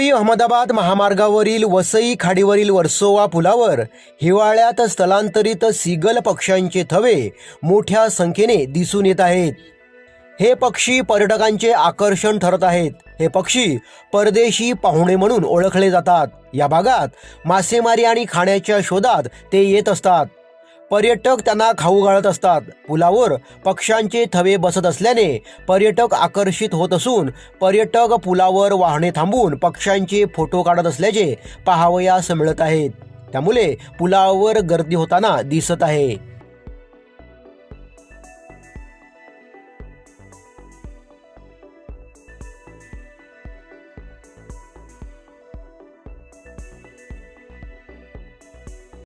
मुंबई अहमदाबाद महामार्गावरील वसई खाडीवरील वर्सोवा पुलावर हिवाळ्यात स्थलांतरित सीगल पक्ष्यांचे थवे मोठ्या संख्येने दिसून येत आहेत। हे पक्षी पर्यटकांचे आकर्षण ठरत आहेत। हे पक्षी परदेशी पाहुणे म्हणून ओळखले जातात। या भागात मासेमारी आणि खाण्याच्या शोधात ते येत असतात। पर्यटक त्यांना खाऊ घालत असतात। पुलावर पक्ष्यांचे थवे बसत असल्याने पर्यटक आकर्षित होत असून पर्यटक पुलावर वाहने थांबून पक्ष्यांचे फोटो काढत असल्याचे पाहावयास मिळत आहेत। त्यामुळे पुलावर गर्दी होताना दिसत आहे।